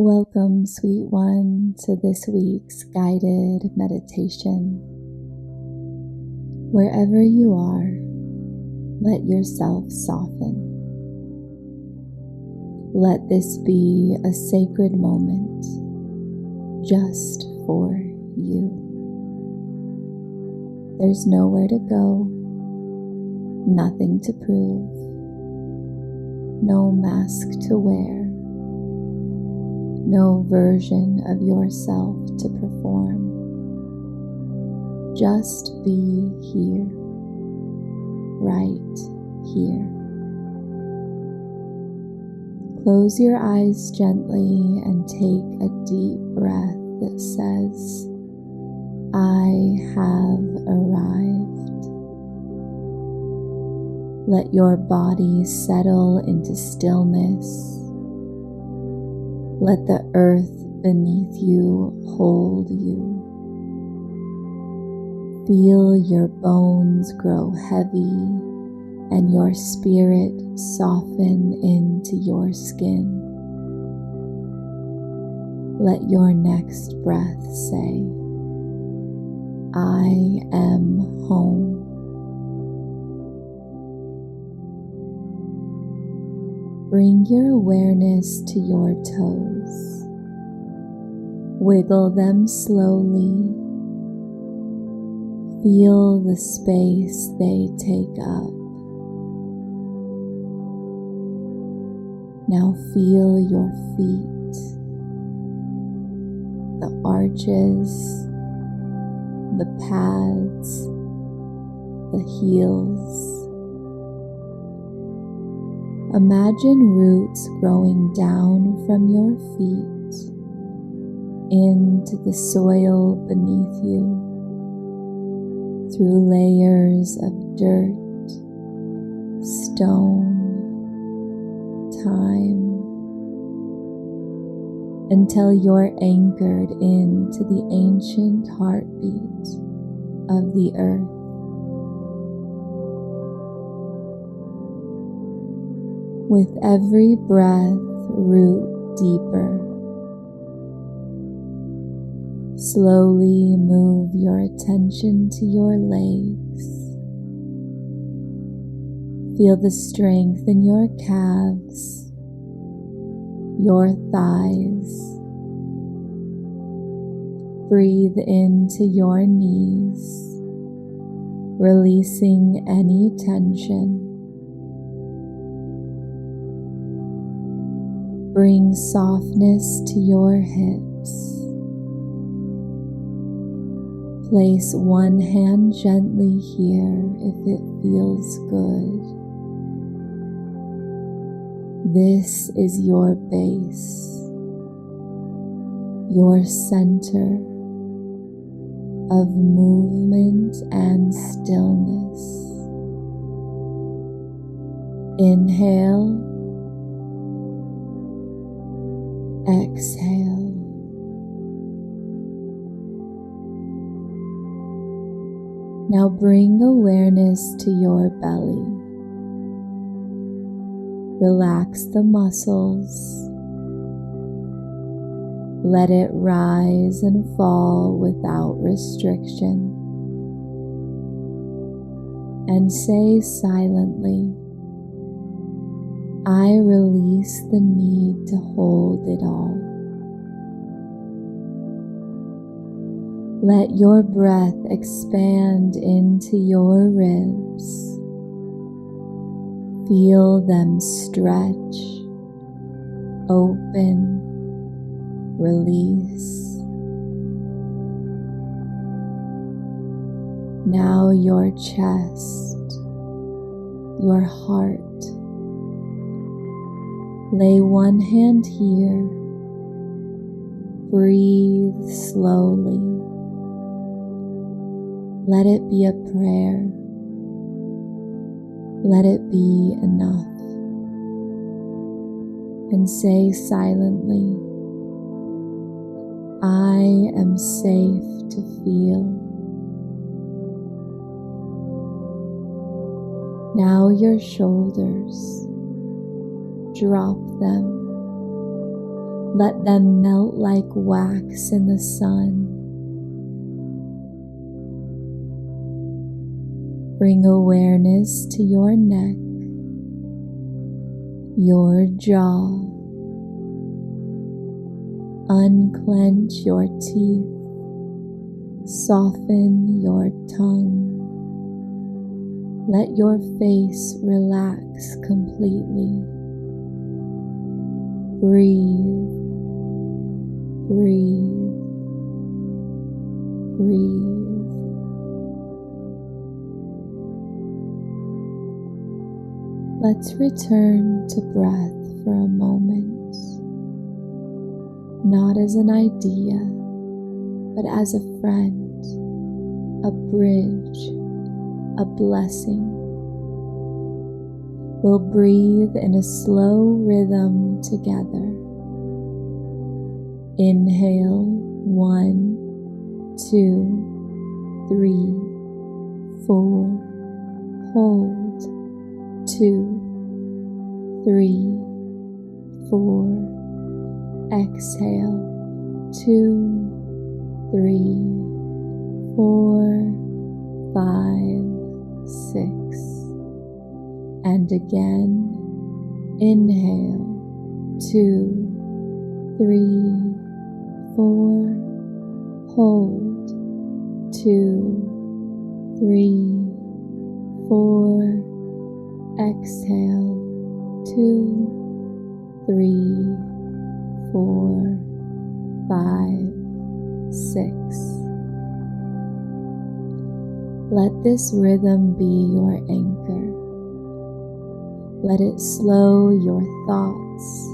Welcome, sweet one, to this week's guided meditation. Wherever you are, let yourself soften. Let this be a sacred moment just for you. There's nowhere to go, nothing to prove, no mask to wear, no version of yourself to perform. Just be here, right here. Close your eyes gently and take a deep breath that says, I have arrived. Let your body settle into stillness. Let the earth beneath you hold you. Feel your bones grow heavy and your spirit soften into your skin. Let your next breath say, I am home. Bring your awareness to your toes. Wiggle them slowly. Feel the space they take up. Now feel your feet, the arches, the pads, the heels. Imagine roots growing down from your feet into the soil beneath you, through layers of dirt, stone, time, until you're anchored into the ancient heartbeat of the earth. With every breath, root deeper. Slowly move your attention to your legs. Feel the strength in your calves, your thighs. Breathe into your knees, releasing any tension. Bring softness to your hips. Place one hand gently here if it feels good. This is your base, your center of movement and stillness. Inhale. Exhale. Now bring awareness to your belly. Relax the muscles. Let it rise and fall without restriction. And say silently, I release the need to hold it all. Let your breath expand into your ribs. Feel them stretch, open, release. Now your chest, your heart. Lay one hand here. Breathe slowly. Let it be a prayer. Let it be enough. And say silently, I am safe to feel. Now your shoulders. Drop them. Let them melt like wax in the sun. Bring awareness to your neck, your jaw. Unclench your teeth. Soften your tongue. Let your face relax completely. Breathe, breathe, breathe. Let's return to breath for a moment, not as an idea, but as a friend, a bridge, a blessing. We'll breathe in a slow rhythm together. Inhale, 1, 2, 3, 4. Hold, 2, 3, 4. Exhale, 2, 3, 4, 5, 6. And again, inhale, 2, 3, 4. Hold, 2, 3, 4. Exhale, 2, 3, 4, 5, 6. Let this rhythm be your anchor. Let it slow your thoughts.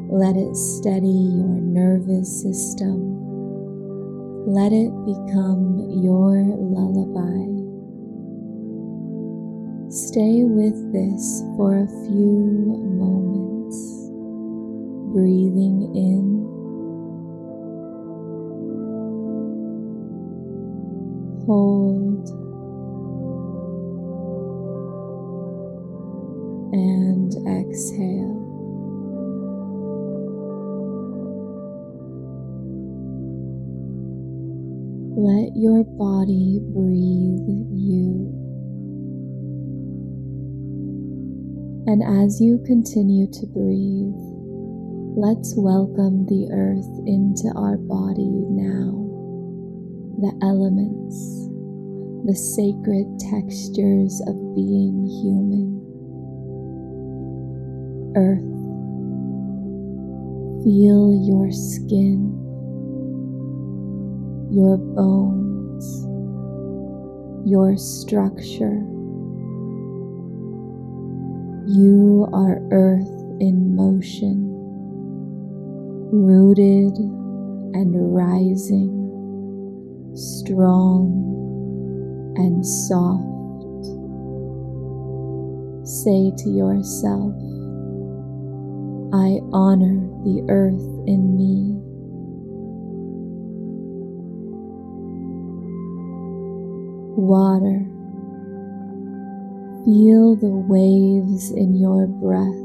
Let it steady your nervous system. Let it become your lullaby. Stay with this for a few moments, breathing in, hold, and exhale. Let your body breathe you. And as you continue to breathe, let's welcome the earth into our body now. The elements, the sacred textures of being human. Earth, feel your skin, your bones, your structure. You are earth in motion, rooted and rising, strong and soft. Say to yourself, I honor the earth in me. Water, feel the waves in your breath,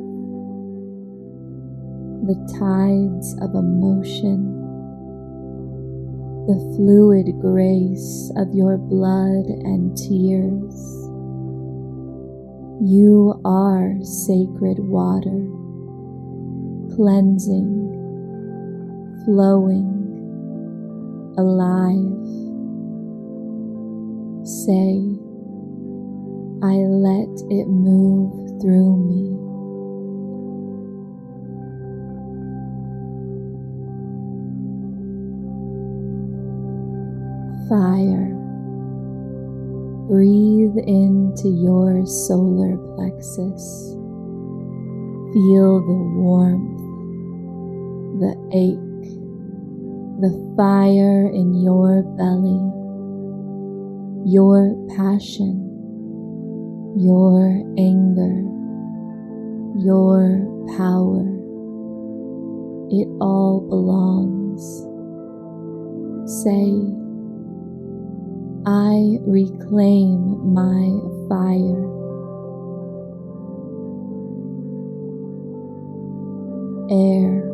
the tides of emotion, the fluid grace of your blood and tears. You are sacred water, cleansing, flowing, alive. Say, I let it move through me. Fire, breathe into your solar plexus. Feel the warmth, the ache, the fire in your belly, your passion, your anger, your power. It all belongs. Say, I reclaim my fire. Air,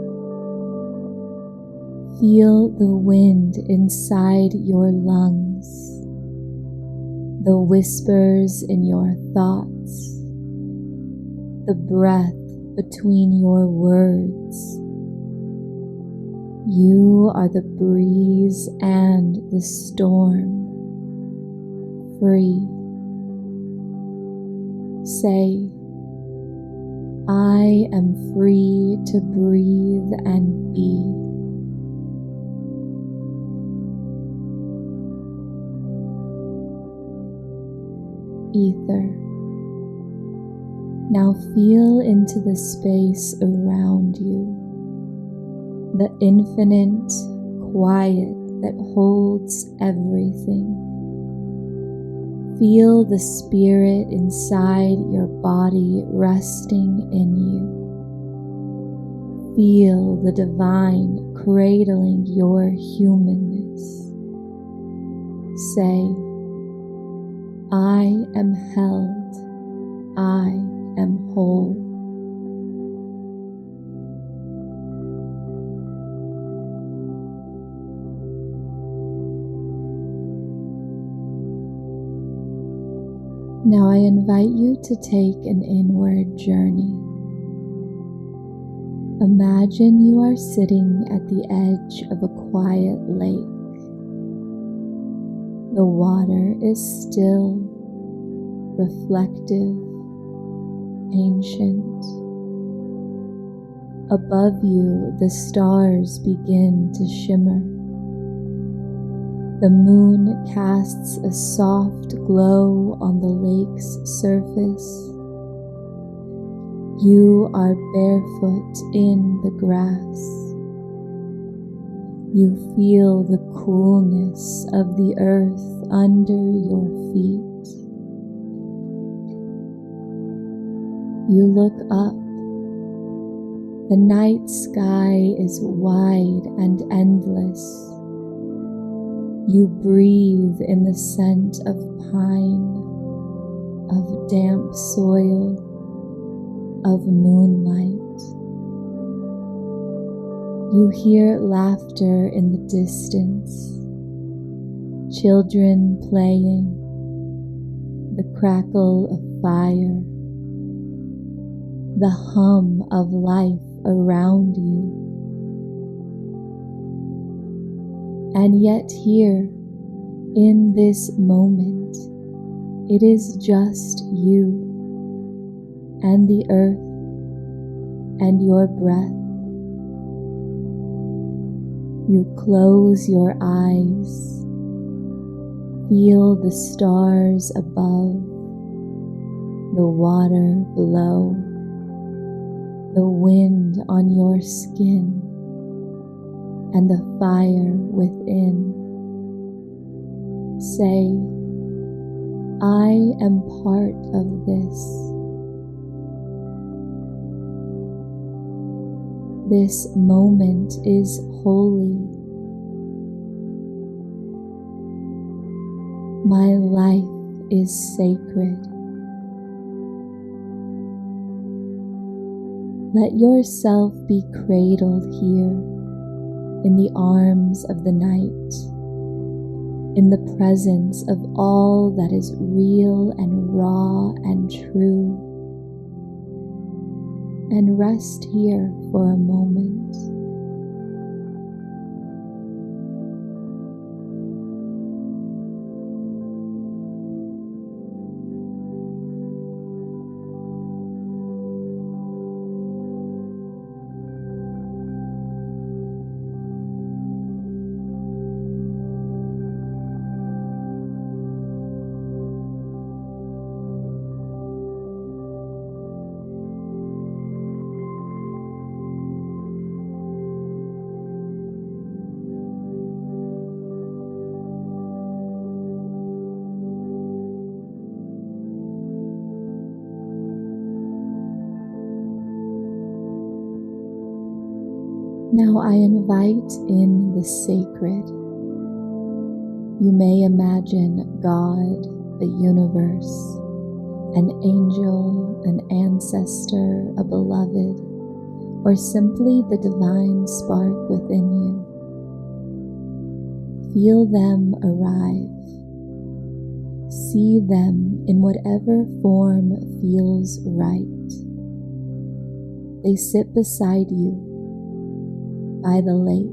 Feel the wind inside your lungs, the whispers in your thoughts, the breath between your words. You are the breeze and the storm, free. Say, I am free to breathe and be. Ether. Now feel into the space around you, the infinite quiet that holds everything. Feel the spirit inside your body resting in you. Feel the divine cradling your humanness. Say, I am held, I am whole. Now I invite you to take an inward journey. Imagine you are sitting at the edge of a quiet lake. The water is still, reflective, ancient. Above you, the stars begin to shimmer. The moon casts a soft glow on the lake's surface. You are barefoot in the grass. You feel the coolness of the earth under your feet. You look up. The night sky is wide and endless. You breathe in the scent of pine, of damp soil, of moonlight. You hear laughter in the distance, children playing, the crackle of fire, the hum of life around you. And yet here, in this moment, it is just you and the earth and your breath. You close your eyes, feel the stars above, the water below, the wind on your skin, and the fire within. Say, I am part of this. This moment is holy. My life is sacred. Let yourself be cradled here in the arms of the night, in the presence of all that is real and raw and true, and rest here for a moment. Now I invite in the sacred. You may imagine God, the universe, an angel, an ancestor, a beloved, or simply the divine spark within you. Feel them arrive. See them in whatever form feels right. They sit beside you by the lake.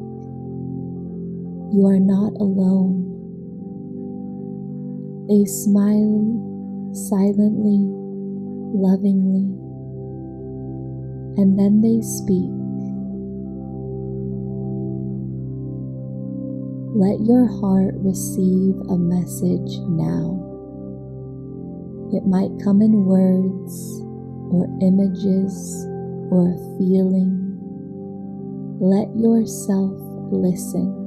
You are not alone. They smile silently, lovingly, and then they speak. Let your heart receive a message now. It might come in words or images or a feeling. Let yourself listen.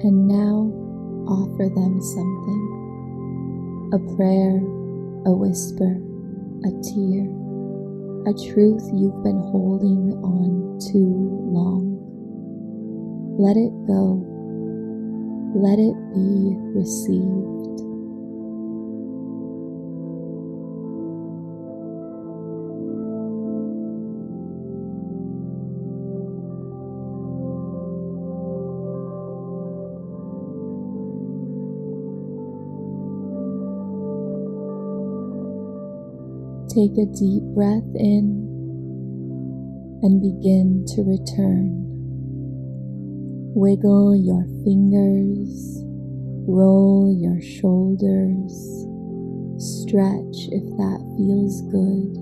And now offer them something. A prayer, a whisper, a tear, a truth you've been holding on too long. Let it go. Let it be received. Take a deep breath in and begin to return. Wiggle your fingers, roll your shoulders, stretch if that feels good.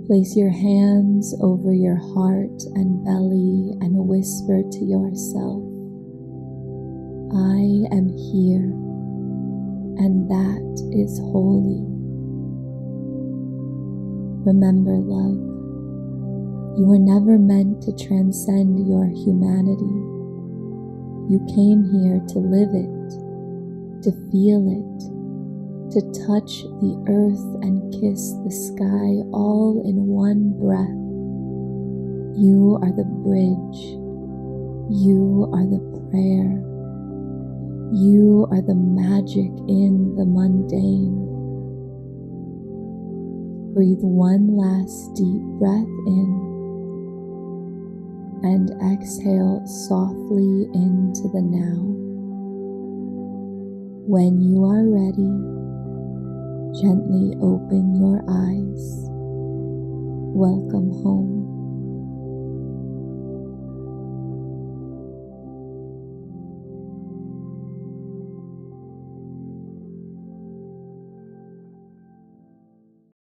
Place your hands over your heart and belly and whisper to yourself, I am here, and that is holy. Remember, love, you were never meant to transcend your humanity. You came here to live it, to feel it, to touch the earth and kiss the sky all in one breath. You are the bridge. You are the prayer. You are the magic in the mundane. Breathe one last deep breath in and exhale softly into the now. When you are ready, gently open your eyes. Welcome home.